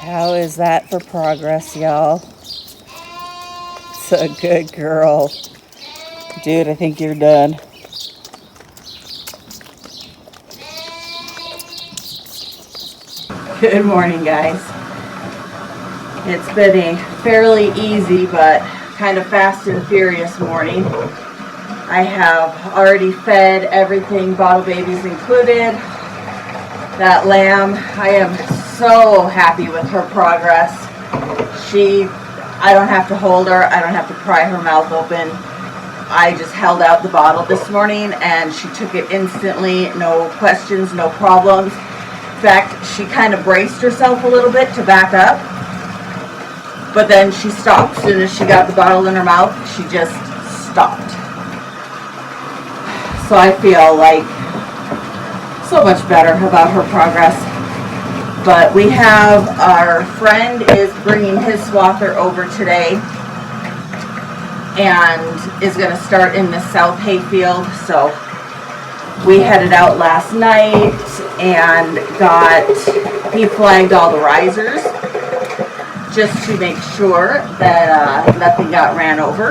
How is that for progress, y'all? It's a good girl. Dude, I think you're done. Good morning, guys. It's been a fairly easy but kind of fast and furious morning. I have already fed everything, bottle babies included. That lamb, I am so happy with her progress. I don't have to hold her, I don't have to pry her mouth open. I just held out the bottle this morning and she took it instantly, no questions, no problems. In fact, she kind of braced herself a little bit to back up, but then she stopped. As soon as she got the bottle in her mouth, she just stopped. So I feel like so much better about her progress. But we have, our friend is bringing his swather over today and is going to start in the South Hayfield. So we headed out last night and he flagged all the risers just to make sure that nothing got ran over,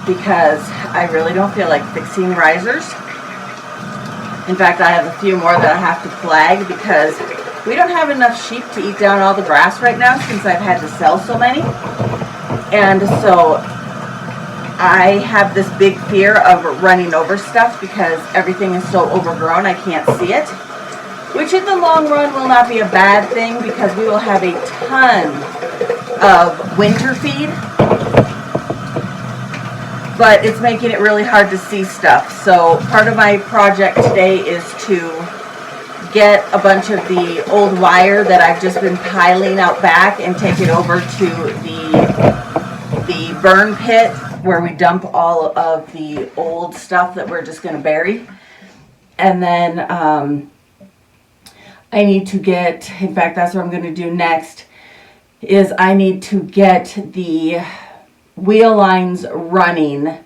because I really don't feel like fixing risers. In fact, I have a few more that I have to flag because we don't have enough sheep to eat down all the grass right now since I've had to sell so many. And so I have this big fear of running over stuff because everything is so overgrown I can't see it. Which in the long run will not be a bad thing because we will have a ton of winter feed. But it's making it really hard to see stuff. So part of my project today is to get a bunch of the old wire that I've just been piling out back and take it over to the burn pit where we dump all of the old stuff that we're just going to bury. And then I need to get, in fact, that's what I'm going to do next, is I need to get the wheel lines running.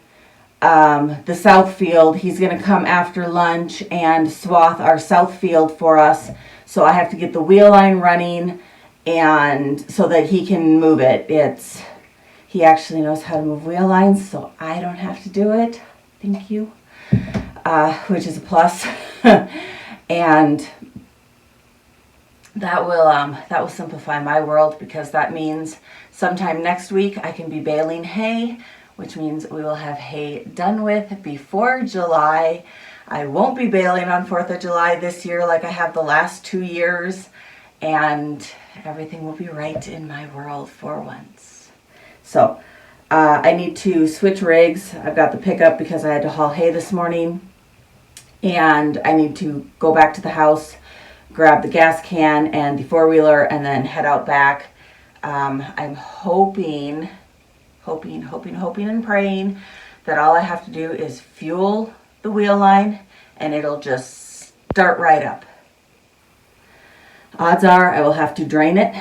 The south field, he's going to come after lunch and swath our south field for us. So I have to get the wheel line running and so that he can move it. He actually knows how to move wheel lines, so I don't have to do it. Thank you. Which is a plus. And that will simplify my world, because that means sometime next week I can be baling hay, which means we will have hay done with before July. I won't be baling on 4th of July this year like I have the last 2 years, and everything will be right in my world for once. So I need to switch rigs. I've got the pickup because I had to haul hay this morning, and I need to go back to the house, grab the gas can and the four-wheeler, and then head out back. I'm hoping and praying that all I have to do is fuel the wheel line and it'll just start right up. Odds are I will have to drain it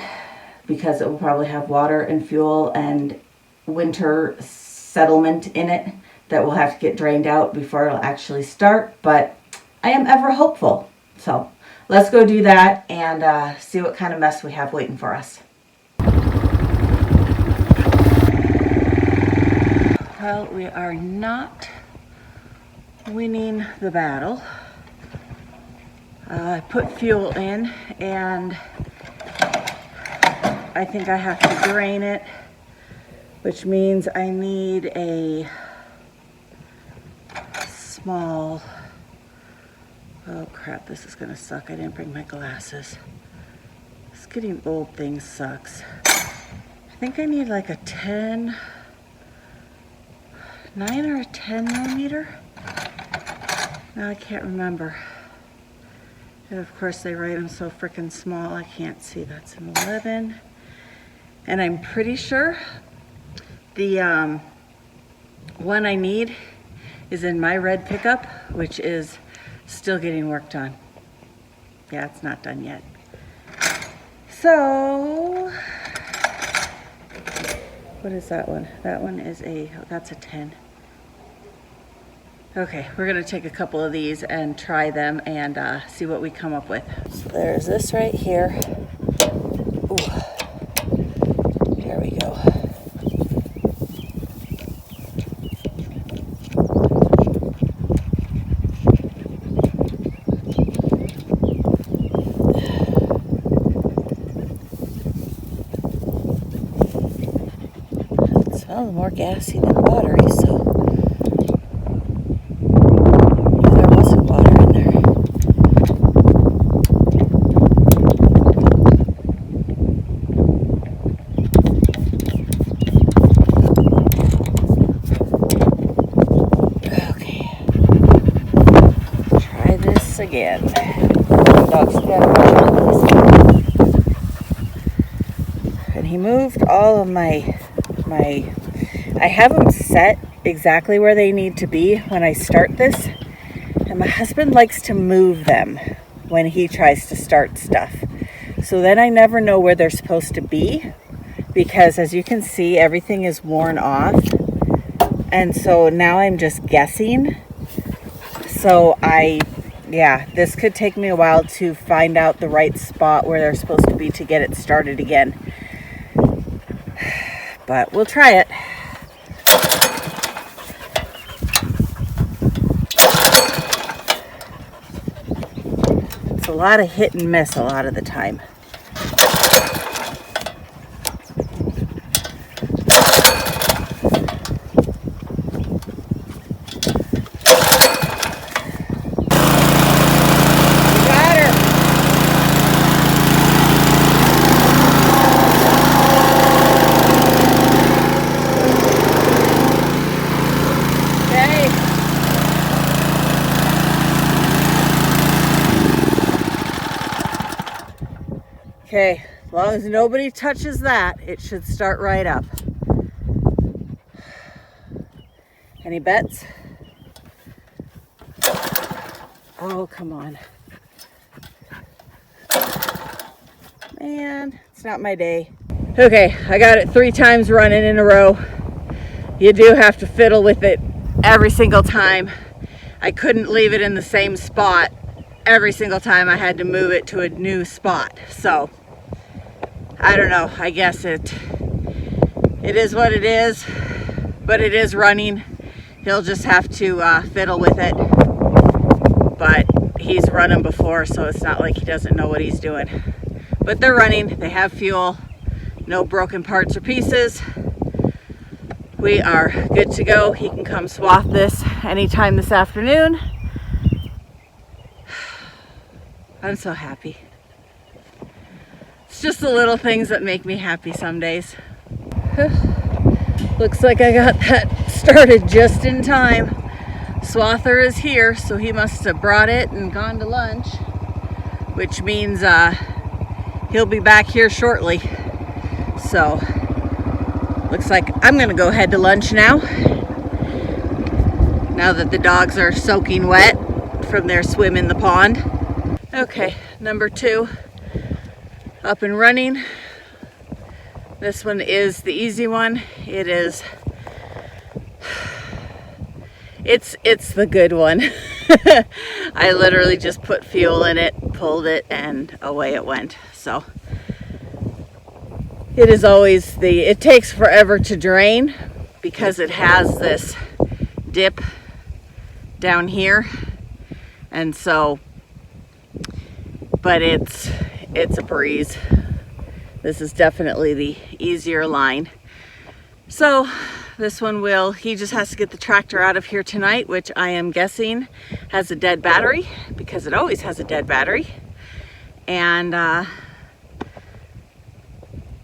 because it will probably have water and fuel and winter settlement in it that will have to get drained out before it'll actually start, but I am ever hopeful. So let's go do that and see what kind of mess we have waiting for us. Well, we are not winning the battle. I put fuel in and I think I have to drain it, which means I need a small, oh crap, this is gonna suck. I didn't bring my glasses. This getting old thing sucks. I think I need like a 9 or a 10 millimeter. Now I can't remember. And of course they write them so freaking small I can't see. That's an 11. And I'm pretty sure the one I need is in my red pickup, which is still getting worked on. Yeah, it's not done yet. So, what is that one? That one is that's a 10. Okay, we're gonna take a couple of these and try them and see what we come up with. So there's this right here. Ooh. Oh, more gassy than battery, so there wasn't water in there. Okay, try this again. Dog's and he moved all of my I have them set exactly where they need to be when I start this, and my husband likes to move them when he tries to start stuff, so then I never know where they're supposed to be, because as you can see, everything is worn off, and so now I'm just guessing. So this could take me a while to find out the right spot where they're supposed to be to get it started again, but we'll try it. It's a lot of hit and miss a lot of the time. Okay, as long as nobody touches that, it should start right up. Any bets? Oh, come on. Man, it's not my day. Okay, I got it 3 times running in a row. You do have to fiddle with it every single time. I couldn't leave it in the same spot every single time. I had to move it to a new spot. So I don't know, I guess it is what it is, but it is running. He'll just have to fiddle with it, but he's run them before, so it's not like he doesn't know what he's doing. But they're running, they have fuel, no broken parts or pieces. We are good to go. He can come swath this anytime this afternoon. I'm so happy. It's just the little things that make me happy some days. Looks like I got that started just in time. Swather is here, so he must have brought it and gone to lunch, which means he'll be back here shortly. So looks like I'm gonna go head to lunch now that the dogs are soaking wet from their swim in the pond. Okay, number 2 up and running. This one is the easy one. It's the good one. I literally just put fuel in it, pulled it, and away it went. So it is always it takes forever to drain because it has this dip down here, and so, but it's a breeze. This is definitely the easier line. So this one he just has to get the tractor out of here tonight, which I am guessing has a dead battery, because it always has a dead battery. And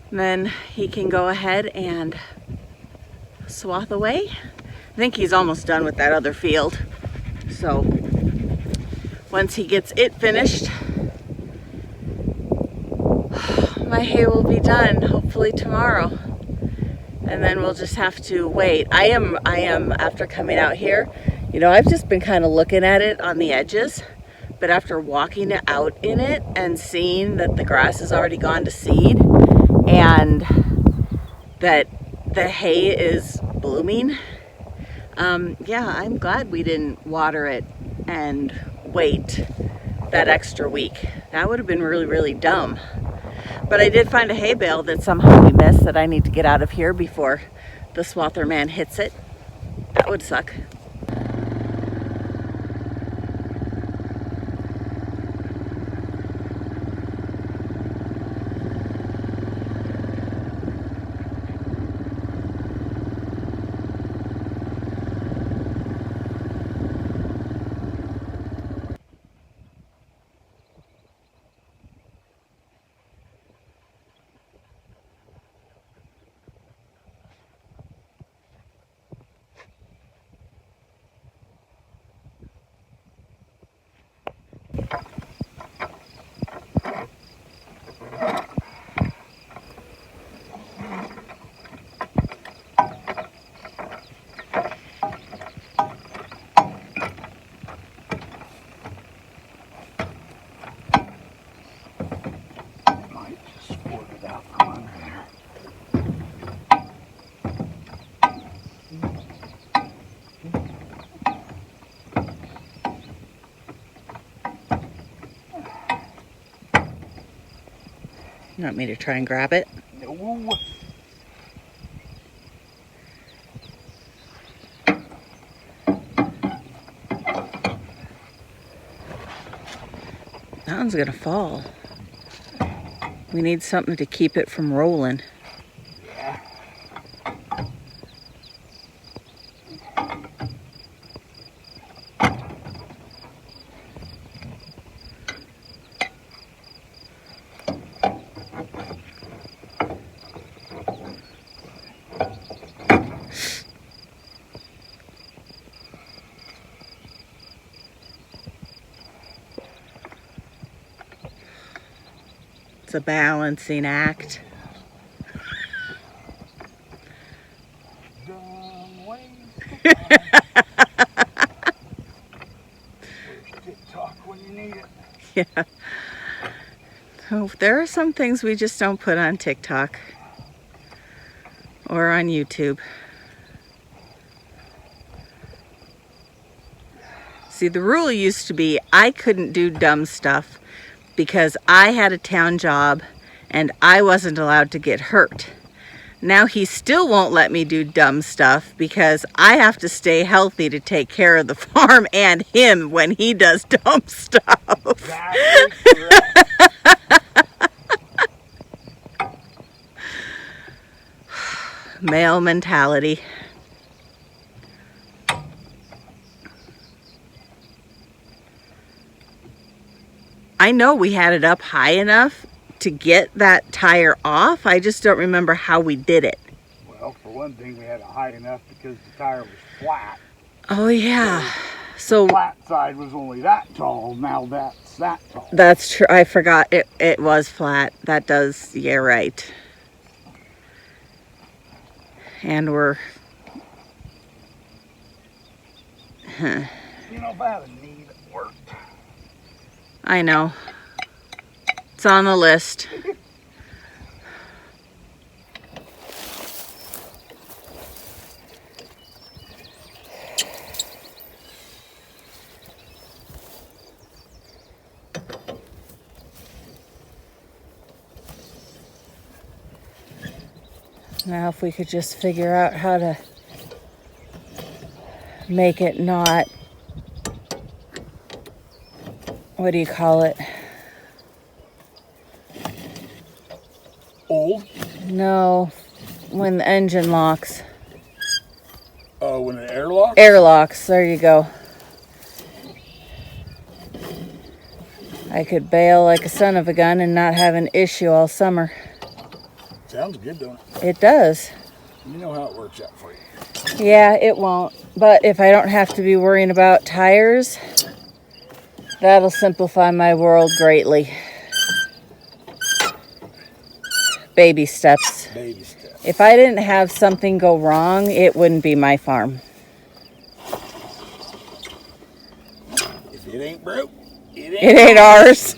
then he can go ahead and swath away. I think he's almost done with that other field. So once he gets it finished, my hay will be done, hopefully tomorrow. And then we'll just have to wait. I am after coming out here, I've just been kind of looking at it on the edges, but after walking out in it and seeing that the grass has already gone to seed and that the hay is blooming, I'm glad we didn't water it and wait that extra week. That would have been really, really dumb. But I did find a hay bale that somehow we missed that I need to get out of here before the swather man hits it. That would suck. You want me to try and grab it? No. That one's gonna fall. We need something to keep it from rolling. Yeah. It's a balancing act. Dumb ways to find. Where's TikTok when you need it? Yeah. Oh, there are some things we just don't put on TikTok or on YouTube. See, the rule used to be I couldn't do dumb stuff because I had a town job and I wasn't allowed to get hurt. Now he still won't let me do dumb stuff because I have to stay healthy to take care of the farm and him when he does dumb stuff. Exactly correct. Male mentality. I know we had it up high enough to get that tire off. I just don't remember how we did it. Well, for one thing, we had it high enough because the tire was flat. Oh yeah. The So flat side was only that tall. Now that's that tall. that's true. I forgot it was flat. That does, yeah, right. And we're You know, if I had a knee that worked. I know. It's on the list. Now if we could just figure out how to make it not, what do you call it? Old? No, when the engine locks. Oh, when it airlocks? Air locks, there you go. I could bail like a son of a gun and not have an issue all summer. Sounds good, don't it? It does. You know how it works out for you. Yeah, it won't. But if I don't have to be worrying about tires, that'll simplify my world greatly. Baby steps. Baby steps. If I didn't have something go wrong, it wouldn't be my farm. If it ain't broke, It ain't ours.